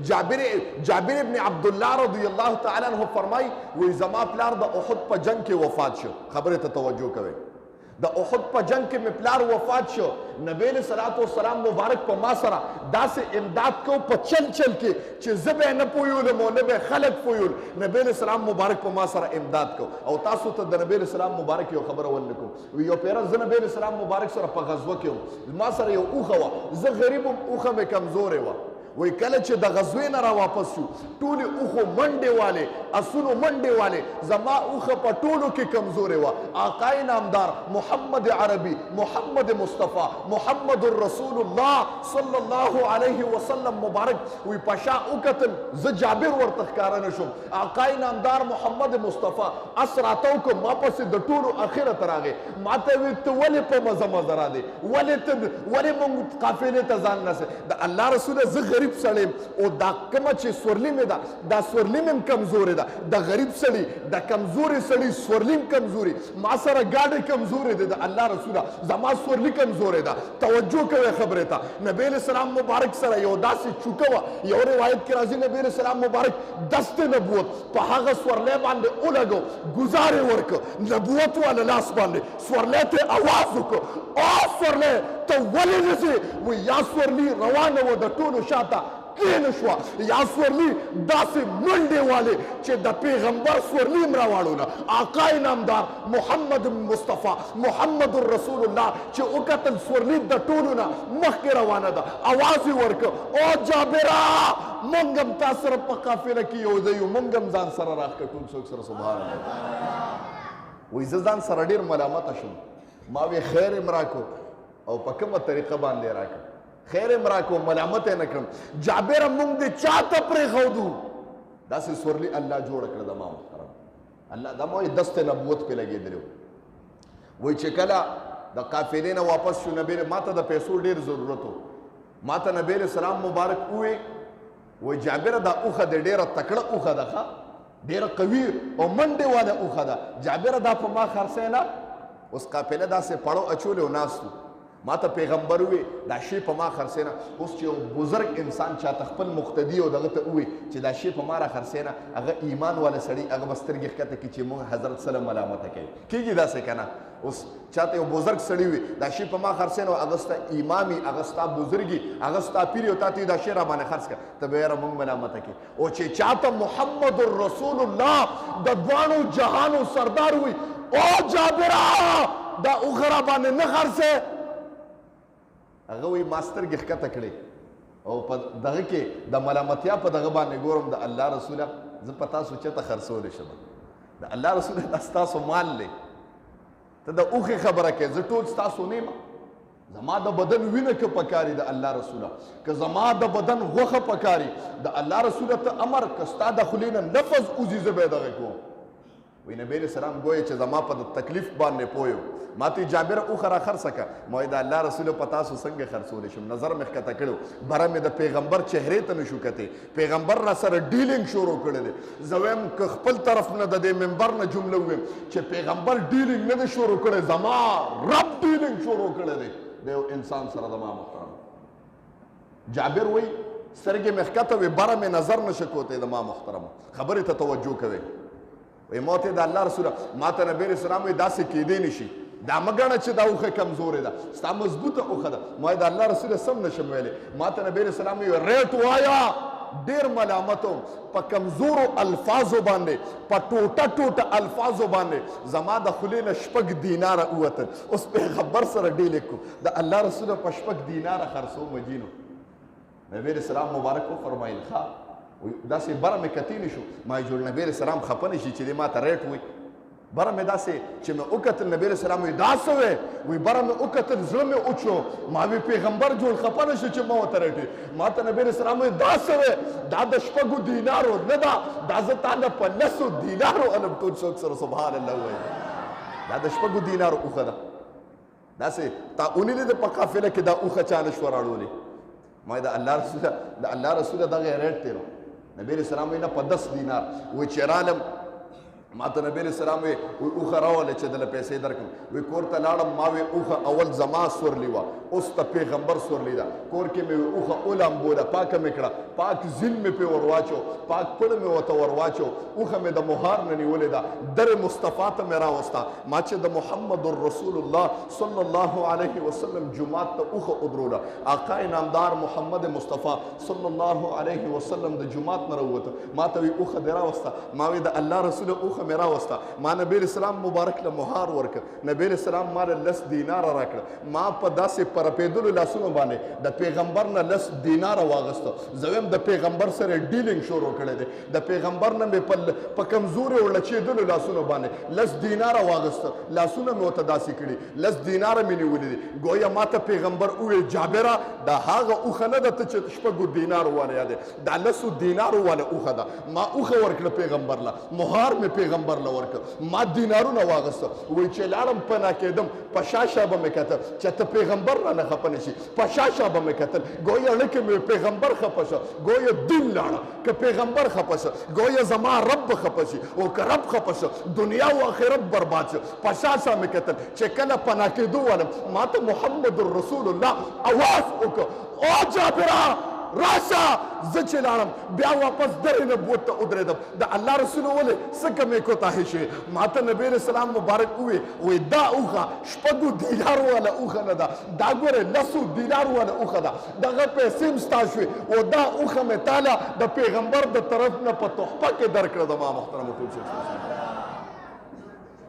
جابر ابن عبدالله رضی الله تعالی عنہ فرمای وی زما پلار د احد په جنگ کې وفات شو. خبره ته توجه کوئ. د احد په جنگ کې مې پلار وفات شو. نبی علیہ الصلوۃ والسلام مبارک په ما سره داسې امداد کو په چل کې چې زه به نه پویولم او نه به خلک پویول. نبی علیہ السلام مبارک په ما سره امداد کو. او تاسو ته د نبی علیہ السلام مبارک یو خبره ولکم. یو پیره زه نبی علیہ السلام مبارک سره په غزوه کې وم. ما سره یو اوښه وه. زه غریب وم، اوښه مې کمزورې وه. وی کله چې د غزوې نه را واپس شو ټولې اوښو منډې والې، اسونو منډې والې، زما اوښه په ټولو کې کمزورې وه. آقای نامدار محمد عربي، محمد مصطفی، محمد رسول الله صلی الله علیه وسلم مبارک وی پشا وکتل. زه جابر ورته ښکاره نه شوم. آقای نامدار محمد مصطفی اس راتاو کو ما پسې د ټولو اخرت راغی. ما ته وی ته ولې په مزه مزه را دی، ولې موږ قافلې ته ځان نسې. د الله رسوله زه غریب سړی او دا کومه چې سورلي مې ده دا سورلي مې هم کمزورې ده. د غریب سړي د کمزوري سړي سورلي هم کمزوري، ما سره ګاډۍ کمزورې ده. د الله رسوله زما سورلي کمزورې ده. توجه کوئ خبرې ته. نبی علیہ السلام مبارک سره یو داسې چوکه وه. یو روایت کې راځي نبی علیہ السلام مبارک دست نبوت په هغه سورلی باندې ولګو، ګزار یې ورکړ نبوت والا لاس باندې. سورلی ته اواز وکړ، او سورلی ته ولې نځې؟ وی یا سورلي روانه وه د ټولو شاته کېنه شوه. یا سورلي داسې منډې والې چې د پیغمبر سورلي هم راواړوله. آقای نامدار محمد مصطفی محمد رسول الله چې وکتل سورلي د ټولو نه مخکې روانه ده. اواز یې ورکړ، او جابره موږ هم تا سره په قافله کې یو ځای یو، موږ هم ځان سره راښکه ټول څوک سره. سبحان الله. وایي زه ځان سره ډېر ملامته شوم. ما وی خیر م راکړو او په کومه طریقه باندې راکړ، خیر م راکړو، ملامت یې نه کړم. جابره موږ دې چا ته پرېښودو؟ داسې سورلي الله جوړه کړه زما محترم. الله دا ما وایي دست نبوت پې لګېدلی و. وایي چې کله د قافلې نه واپس شو نبی ما ته د پیسو ډېر ضرورت و. ما ته نبی علیہ السلام مبارک ووایي وایي جابره دا اوښه دې ډېره تکړه اوښه ده، ښه ډېره قوي او منډې واله اوښه ده. جابره دا په ما خرڅی نه. اوس قافله داسې پړو اچولې و ناستو. ما ته پیغمبر وی دا شی په ما خرڅې نه. اوس چې یو بزرګ انسان چاته خپل مقتدي او دغه ته ووایي چې دا شی په ما را خرڅې نه، هغه ایمان والا سړي هغه به سترګې ښکته کړي چې موږ حضرت صلی الله ملامته کوي. کېږي داسې که نه؟ اوس چاته یو بزرګ سړي وي دا شی په ما خرڅې نه، هغه ستا امامي، هغه ستا بزرګي، هغه ستا پیر او تا ته دا شی را باندې خرڅ کړه، ته به یاره موږ ملامته کوي. او چې چاته محمد رسول الله د دواړو جهانو سردار وي، او جابره دا اوښه را باندې نه خرڅې، هغه وایي ما سترګې ښکته کړې او په دغه کې د ملامتیا په دغه باندې ګورم د الله رسوله زه په تاسو چېرته خرڅولی شم؟ د الله رسوله دا ستاسو مال دی. ته د اوښې خبره کوې، زه ټول ستاسو نه یم. زما د بدن وینه که پکاري د الله رسوله، که زما د بدن غوښه پکاري د الله رسوله، ته امر که ستا د خولې نه لفظ وځي زه به یې دغه کوم. وی نبی علیہ السلام گویا چې زما په تکلیف باندې پویو. ما ته جابر اوښه را خرڅه کړه. ما وایي د الله رسول په تاسو څنګه خرڅولی شم؟ نظر مې ښکته کړی و، بره مې د پیغمبر چهرې ته نه شو کتې. پیغمبر را سره ډیلینګ شروع کړی دی. زه وایم که خپل طرف نه د دې منبر نه جمله ووایم چې پیغمبر ډیلینګ نه دی شروع کړی، زما رب ډیلینګ شروع کړی دی د یو انسان سره. زما محترم جابر وایي سترګې مې ښکته وې، بره مې نظر نه شه کوتی. زما محترم خبرې ته توجه کوئ. وی ما ته د الله رسوله، ما ته نبی علیہ السلام وایي داسې کېدی نه شي، دا مه ګڼه چې دا اوښه کمزورې ده، ستا مضبوطه اوښه ده. ما وایي د الله رسوله سم نه شم ویلی. ما ته نبی علیہ السلام وایي ریټ وایه. ډېر ملامت وم په کمزورو الفاظو باندې، په ټوټه الفاظو باندې. زما د خولې نه 6 دیناره ووتل. اوس پیغمبر سره ډیلې کړو، د الله رسوله په 6 دیناره خرڅو مجینو. نبی علیہ السلام مبارک وفرمایل ښه داسې بره مې کتې نه شو. ما جوړ نبی علیہ السلام خفه نه شي چې دې ما ته ریټ وایي. بره مې داسې چې مې وکتل نبی علیہ السلام وایي دا څه وی؟ وایي بره مې وکتل زړه مې وچو. ما وی پیغمبر جوړ خفه نه شو چې ما ورته ریټ. ما ته نبی علیہ السلام وایي دا څه وی؟ دا د 6 دینارو نه ده، دا زه تا نه په 9 دینارو الم ټول څوک سره. سبحان الله وایي دا د 6 دینارو اوښه ده. داسې تا اونیلې ده په قافله کې دا اوښه چا نه شوه راړولې. ما وایي د الله رسوله دغه ریټ دی. نبی علیہ السلام وایي نه په 10 دینار. وایي چې رالم ما ته نبی علیہ السلام وی اوخه راوله چې دله پیسې درکړم وی کور ته لاړم ما وی اوخه اول زما سورلی وه اوس ته پیغمبر سورلی ده کور کې مې وی اوخه اولامبوله پاکه مې کړه پاک زین مې پې ورواچو پاک پړ مې ورته ورواچو اوخه مې د مهار نه نیولې ده در مصطفی ته مې راوسته ما چې د محمد رسول الله صلی الله علیه وسلم جمعات ته اوخه ودروله آقا نامدار محمد مصطفی صلی الله علیه وسلم د جمعات نه راووته ما ته وی اوخه دې راوسته ما وی د الله رسول اوخه مې راوسته ما نبی اسلام مبارک له مهار ورکړ نبی اسلام ما له 10 دینار راکړه ما په داسې پرپېدلو لاسونو باندې د پیغمبر نه 10 دینار واغسته زویم د پیغمبر سره ډیلینګ شروع کړی دی د پیغمبر نه مې په کمزوري او لچېدلو لاسونو باندې 10 دینار واغسته لاسونه مې ورته داسې کړي 10 دینار مې نیولي دي ګویا ما ته پیغمبر وویل جابره دا هغه اوښه نه ده ته چې شپږو دینارو والا یادې دا 10 دینارو والا اوښه ده ما اوښه ورکړه پیغمبر له مهار مې پیغمبر له ورکړه ما دینارونه واغسته وایي چې لاړم پناه کېدم په شاشه به مې کتل چې ته پیغمبر رانه خفه نه شي په شاشه به مې کتل ګویا لکه مې پیغمبر خفه شه ګویا دین لاړه که پیغمبر خفه شه ګویا زما رب خفه شي او که رب خفه شه دنیا او آخرت برباد شه په شاشه مې کتل چې کله پناه کېدو والم ما ته محمد رسول الله اواز وکړه او جابره راشه زه چې لاړم بیا واپس درې نبوت ته ودرېدم د الله رسول ولې څه کمې کوتاهي شوې ما ته نبی علیه السلام مبارک ووی دا اوښه شپږو دینارو والا اوښه نه ده دا ګورې 10 دینارو والا اوښه ده دغه پیسې هم ستا شوې او دا اوښه مې تاله د پیغمبر د طرف نه په تحفه کې درکړه د ما محترم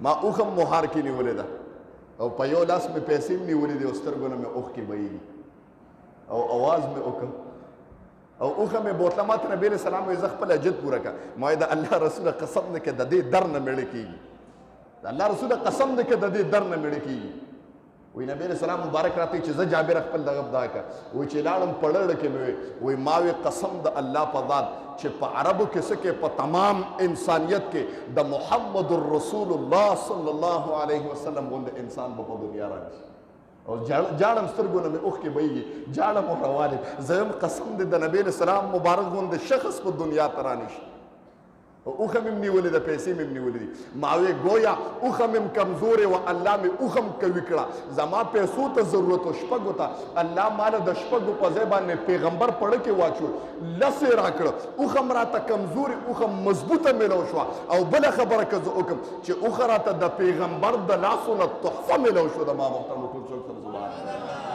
ما اوښه هم مهار کې نیولې ده او په یو لاس مې پیسې هم نیولې دي او سترګو نه مې اوښکې بهیږي او اواز مې وکړ او اوښه مې بوتله ما ته نبی علیه السلام وایي زه خپل حاجت پوره کړه ما د الله رسوله قسم دی که د دې در نه مېړه کېږي د الله رسوله قسم دی که د دې در نه مېړه کېږي وایي نبی علیه السلام مبارک راته چې زه جابر خپل دغه دا کړه وایي چې لاړم په ړړه کې مې وایي ما وی قسم د الله په ذات چې په عربو کې څه کې په تمام انسانیت کې د محمد رسول الله صلی الله علیه وسلم غوندې انسان به په دنیا رانشي او جاړم سترګو نه مې اوښکې بهیږي جاړم او روانې زه یم قسم دی د نبی علیه السلام مبارک غوندې شخص په دنیا ته رانشي اوښه مې هم نیولې ده پیسې مې هم نیولې دي ما وی ګویا اوښه مې هم کمزورې وه الله مې اوښه هم قوي کړه زما پیسو ته ضرورت و شپږو ته الله ماله د شپږو په ځای باندې پیغمبر پړه کې واچول 10 یې راکړه اوښه هم راته کمزورې اوښه مضبوطه میلو شوه او بله خبره که زه وکړم چې اوښه راته د پیغمبر د لاسو نه تحفه میلو شو د ما محترم ټول څوک سره زبان